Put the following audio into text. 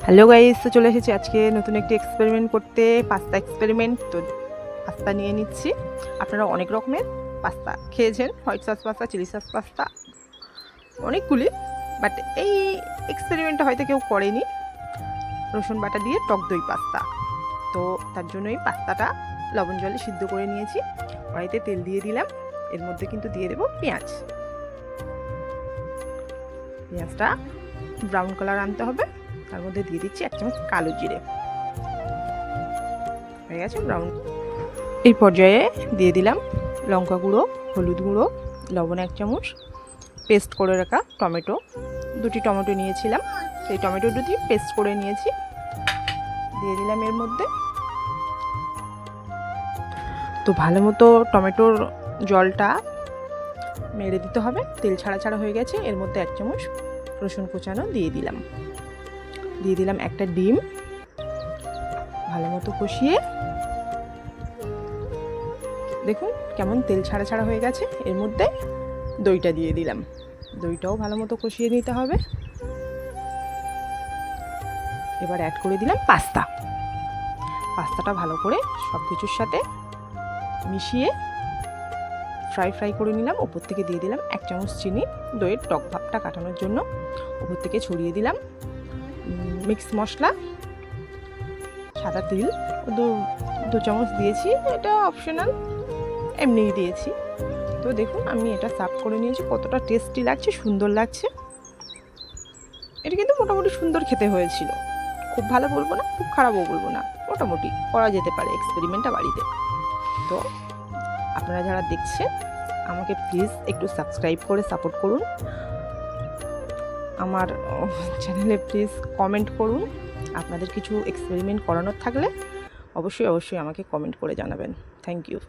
Hello guys, তো চলে এসেছি আজকে নতুন একটি এক্সপেরিমেন্ট করতে, পাস্তা এক্সপেরিমেন্ট। তো পাস্তা নিয়ে নিচ্ছি। আপনারা অনেক রকমের পাস্তা খেয়েছেন, white sauce pasta, chilli sauce pasta, অনেকগুলি। বাট এই এক্সপেরিমেন্টটা হয়তো কেউ করেনি, রসুন বাটা দিয়ে টক দই পাস্তা। তো তার জন্যই পাস্তাটা লবণ জলে সিদ্ধ করে নিয়েছি। কড়াইতে তেল দিয়ে দিলাম, এর মধ্যে কিন্তু দিয়ে দেবো পেঁয়াজ। পেঁয়াজটা ব্রাউন কালার আনতে হবে। তার মধ্যে দিয়ে দিচ্ছি 1 চামচ কালো জিরে। হয়ে গেছে ব্রাউন। এই পর্যায়ে দিয়ে দিলাম লঙ্কা গুঁড়ো, হলুদ গুঁড়ো, লবণ 1 চামচ, পেস্ট করে রাখা টমেটো, 2টি টমেটো নিয়েছিলাম, সেই টমেটো দুটি পেস্ট করে নিয়েছি, দিয়ে দিলাম এর মধ্যে। তো ভালো মতো টমেটোর জলটা মেরে দিতে হবে। তেল ছাড়া ছাড়া হয়ে গেছে। এর মধ্যে 1 চামচ রসুন কুচানো দিয়ে দিলাম, একটা ডিম। ভালো মতো কষিয়ে দেখুন কেমন তেল ছাড়া ছাড়া হয়ে গেছে। এর মধ্যে দইটা দিয়ে দিলাম, দইটাও ভালো মতো কষিয়ে নিতে হবে। এবার অ্যাড করে দিলাম পাস্তাটা ভালো করে সব কিছুর সাথে মিশিয়ে ফ্রাই করে নিলাম। ওপর থেকে দিয়ে দিলাম 1 চামচ চিনি, দইয়ের টক ভাবটা কাটানোর জন্য। ওপর থেকে ছড়িয়ে দিলাম মিক্স মশলা, সাদা তিল দু চামচ দিয়েছি, এটা অপশনাল, এমনিই দিয়েছি। তো দেখুন আমি এটা সার্ভ করে নিয়েছি। কতটা টেস্টি লাগছে, সুন্দর লাগছে। এটা কিন্তু মোটামুটি সুন্দর খেতে হয়েছিল। খুব ভালো বলবো না, খুব খারাপও বলবো না, মোটামুটি করা যেতে পারে এক্সপেরিমেন্টটা বাড়িতে। তো আপনারা যারা দেখছেন আমাকে প্লিজ একটু সাবস্ক্রাইব করে সাপোর্ট করুন। আমার চ্যানেলে প্লিজ কমেন্ট করুন। আপনাদের কিছু এক্সপেরিমেন্ট করানোর থাকলে অবশ্যই আমাকে কমেন্ট করে জানাবেন। Thank you.